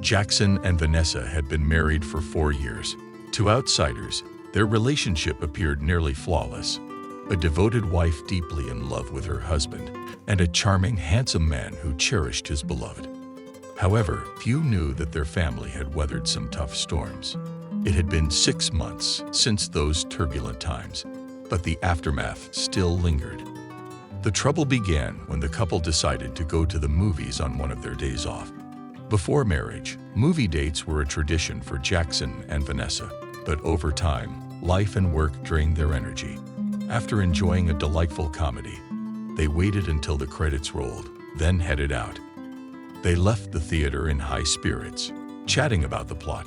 Jackson and Vanessa had been married for 4 years. To outsiders, their relationship appeared nearly flawless. A devoted wife deeply in love with her husband, and a charming, handsome man who cherished his beloved. However, few knew that their family had weathered some tough storms. It had been 6 months since those turbulent times, but the aftermath still lingered. The trouble began when the couple decided to go to the movies on one of their days off. Before marriage, movie dates were a tradition for Jackson and Vanessa, but over time, life and work drained their energy. After enjoying a delightful comedy, they waited until the credits rolled, then headed out. They left the theater in high spirits, chatting about the plot,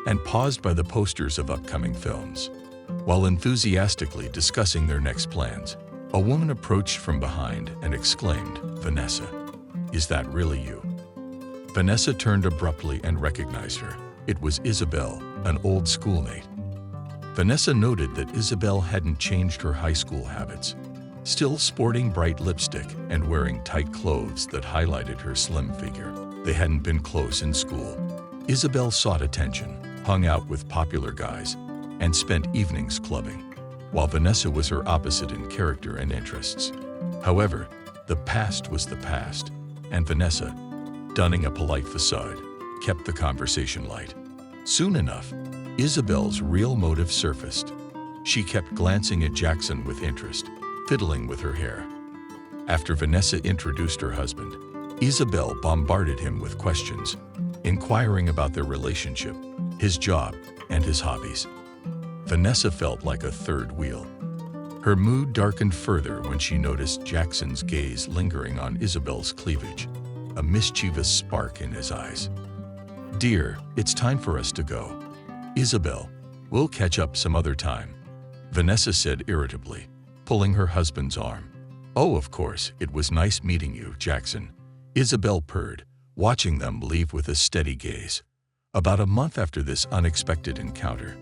and paused by the posters of upcoming films. While enthusiastically discussing their next plans, a woman approached from behind and exclaimed, "Vanessa, is that really you?" Vanessa turned abruptly and recognized her. It was Isabel, an old schoolmate. Vanessa noted that Isabel hadn't changed her high school habits, still sporting bright lipstick and wearing tight clothes that highlighted her slim figure. They hadn't been close in school. Isabel sought attention, hung out with popular guys, and spent evenings clubbing, while Vanessa was her opposite in character and interests. However, the past was the past, and Vanessa, donning a polite facade, kept the conversation light. Soon enough, Isabel's real motive surfaced. She kept glancing at Jackson with interest, fiddling with her hair. After Vanessa introduced her husband, Isabel bombarded him with questions, inquiring about their relationship, his job, and his hobbies. Vanessa felt like a third wheel. Her mood darkened further when she noticed Jackson's gaze lingering on Isabel's cleavage, a mischievous spark in his eyes. "Dear, it's time for us to go." "Isabel, we'll catch up some other time," Vanessa said irritably, pulling her husband's arm. "Oh, of course, it was nice meeting you, Jackson," Isabel purred, watching them leave with a steady gaze. About a month after this unexpected encounter,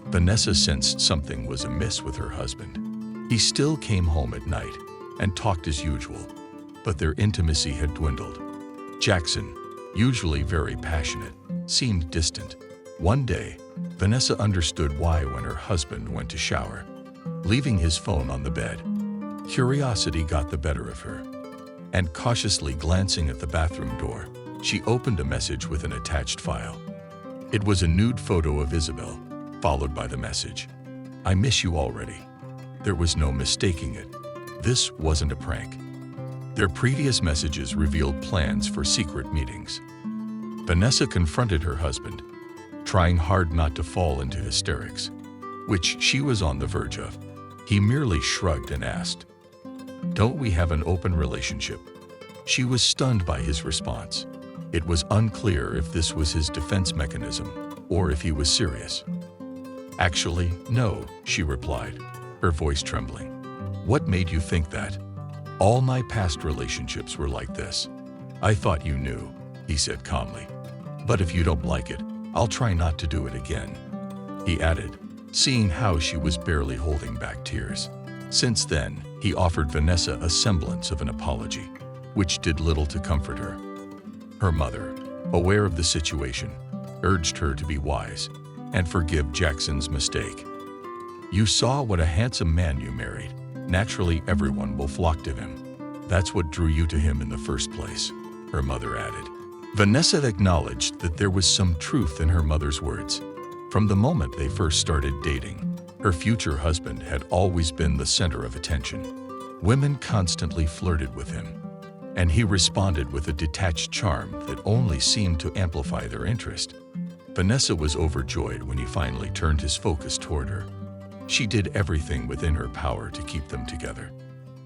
Vanessa sensed something was amiss with her husband. He still came home at night and talked as usual, but their intimacy had dwindled. Jackson, usually very passionate, seemed distant. One day, Vanessa understood why when her husband went to shower, leaving his phone on the bed. Curiosity got the better of her, and cautiously glancing at the bathroom door, she opened a message with an attached file. It was a nude photo of Isabel, followed by the message, "I miss you already." There was no mistaking it. This wasn't a prank. Their previous messages revealed plans for secret meetings. Vanessa confronted her husband, trying hard not to fall into hysterics, which she was on the verge of. He merely shrugged and asked, "Don't we have an open relationship?" She was stunned by his response. It was unclear if this was his defense mechanism or if he was serious. "Actually, no," she replied, her voice trembling. "What made you think that?" "All my past relationships were like this." "I thought you knew," he said calmly. "But if you don't like it, I'll try not to do it again," he added, seeing how she was barely holding back tears. Since then, he offered Vanessa a semblance of an apology, which did little to comfort her. Her mother, aware of the situation, urged her to be wise and forgive Jackson's mistake. "You saw what a handsome man you married. Naturally, everyone will flock to him. That's what drew you to him in the first place," her mother added. Vanessa acknowledged that there was some truth in her mother's words. From the moment they first started dating, her future husband had always been the center of attention. Women constantly flirted with him, and he responded with a detached charm that only seemed to amplify their interest. Vanessa was overjoyed when he finally turned his focus toward her. She did everything within her power to keep them together.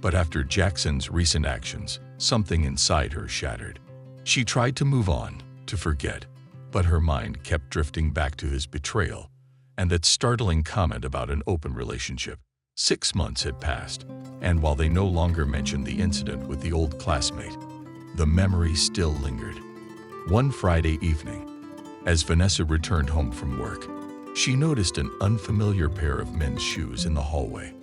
But after Jackson's recent actions, something inside her shattered. She tried to move on, to forget, but her mind kept drifting back to his betrayal and that startling comment about an open relationship. 6 months had passed, and while they no longer mentioned the incident with the old classmate, the memory still lingered. One Friday evening, as Vanessa returned home from work, she noticed an unfamiliar pair of men's shoes in the hallway.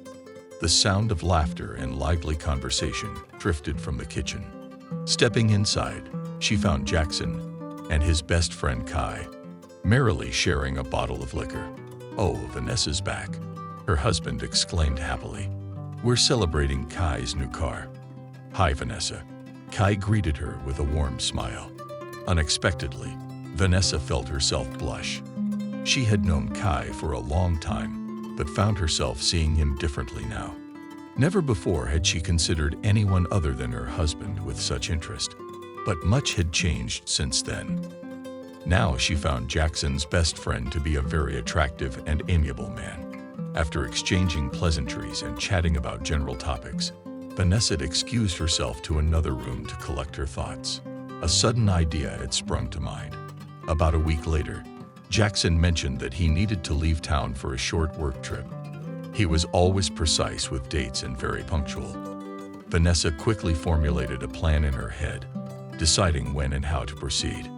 The sound of laughter and lively conversation drifted from the kitchen. Stepping inside, she found Jackson, and his best friend Kai, merrily sharing a bottle of liquor. "Oh, Vanessa's back," her husband exclaimed happily. "We're celebrating Kai's new car." "Hi, Vanessa." Kai greeted her with a warm smile. Unexpectedly, Vanessa felt herself blush. She had known Kai for a long time, but found herself seeing him differently now. Never before had she considered anyone other than her husband with such interest, but much had changed since then. Now she found Jackson's best friend to be a very attractive and amiable man. After exchanging pleasantries and chatting about general topics, Vanessa excused herself to another room to collect her thoughts. A sudden idea had sprung to mind. About a week later, Jackson mentioned that he needed to leave town for a short work trip. He was always precise with dates and very punctual. Vanessa quickly formulated a plan in her head, deciding when and how to proceed.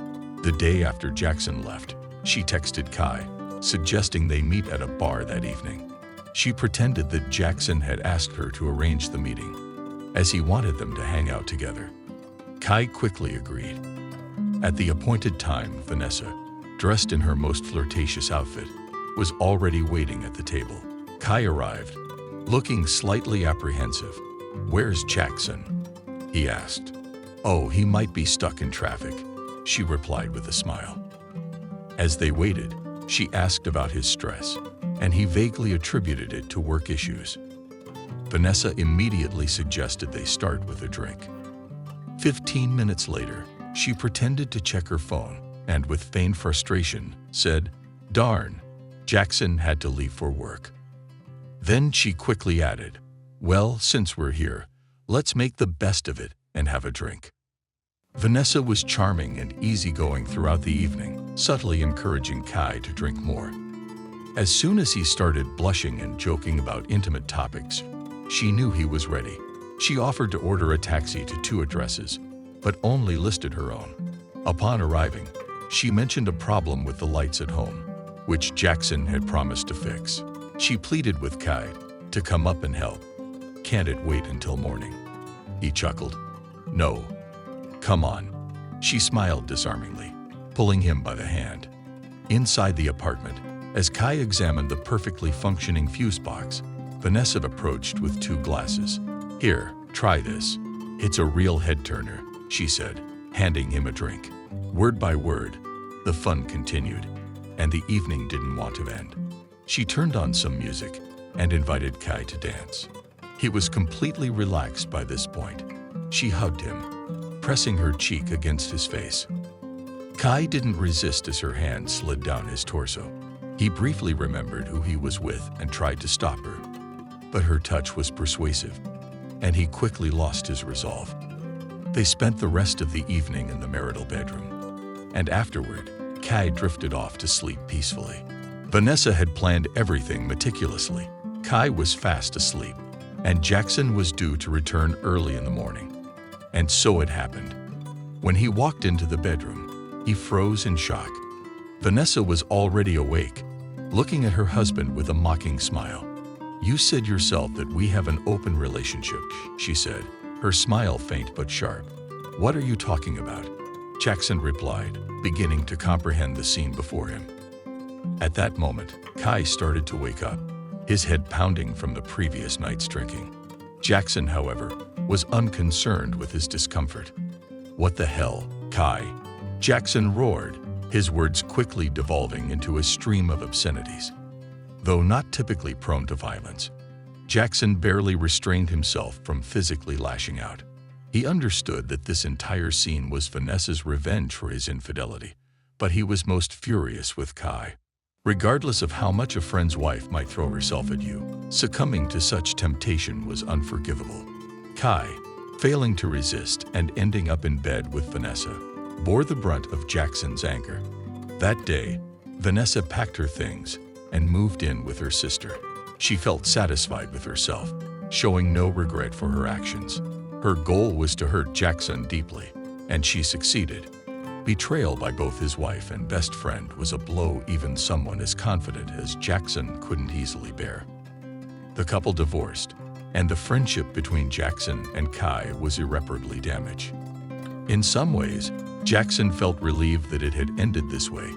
The day after Jackson left, she texted Kai, suggesting they meet at a bar that evening. She pretended that Jackson had asked her to arrange the meeting, as he wanted them to hang out together. Kai quickly agreed. At the appointed time, Vanessa, dressed in her most flirtatious outfit, was already waiting at the table. Kai arrived, looking slightly apprehensive. "Where's Jackson?" he asked. "Oh, he might be stuck in traffic," she replied with a smile. As they waited, she asked about his stress, and he vaguely attributed it to work issues. Vanessa immediately suggested they start with a drink. 15 minutes later, she pretended to check her phone and, with feigned frustration, said, "Darn, Jackson had to leave for work." Then she quickly added, "Well, since we're here, let's make the best of it and have a drink." Vanessa was charming and easygoing throughout the evening, subtly encouraging Kai to drink more. As soon as he started blushing and joking about intimate topics, she knew he was ready. She offered to order a taxi to 2 addresses, but only listed her own. Upon arriving, she mentioned a problem with the lights at home, which Jackson had promised to fix. She pleaded with Kai to come up and help. "Can't it wait until morning?" he chuckled. "No. Come on." She smiled disarmingly, pulling him by the hand. Inside the apartment, as Kai examined the perfectly functioning fuse box, Vanessa approached with 2 glasses. "Here, try this. It's a real head-turner," she said, handing him a drink. Word by word, the fun continued, and the evening didn't want to end. She turned on some music and invited Kai to dance. He was completely relaxed by this point. She hugged him, pressing her cheek against his face. Kai didn't resist as her hand slid down his torso. He briefly remembered who he was with and tried to stop her, but her touch was persuasive, and he quickly lost his resolve. They spent the rest of the evening in the marital bedroom, and afterward, Kai drifted off to sleep peacefully. Vanessa had planned everything meticulously. Kai was fast asleep, and Jackson was due to return early in the morning. And so it happened. When he walked into the bedroom, he froze in shock. Vanessa was already awake, looking at her husband with a mocking smile. "You said yourself that we have an open relationship," she said, her smile faint but sharp. "What are you talking about?" Jackson replied, beginning to comprehend the scene before him. At that moment, Kai started to wake up, his head pounding from the previous night's drinking. Jackson, however, was unconcerned with his discomfort. "What the hell, Kai?" Jackson roared, his words quickly devolving into a stream of obscenities. Though not typically prone to violence, Jackson barely restrained himself from physically lashing out. He understood that this entire scene was Vanessa's revenge for his infidelity, but he was most furious with Kai. Regardless of how much a friend's wife might throw herself at you, succumbing to such temptation was unforgivable. Kai, failing to resist and ending up in bed with Vanessa, bore the brunt of Jackson's anger. That day, Vanessa packed her things and moved in with her sister. She felt satisfied with herself, showing no regret for her actions. Her goal was to hurt Jackson deeply, and she succeeded. Betrayal by both his wife and best friend was a blow even someone as confident as Jackson couldn't easily bear. The couple divorced, and the friendship between Jackson and Kai was irreparably damaged. In some ways, Jackson felt relieved that it had ended this way.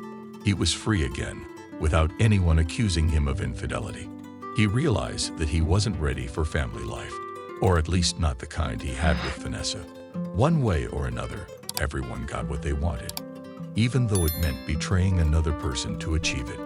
He was free again, without anyone accusing him of infidelity. He realized that he wasn't ready for family life, or at least not the kind he had with Vanessa. One way or another, everyone got what they wanted, even though it meant betraying another person to achieve it.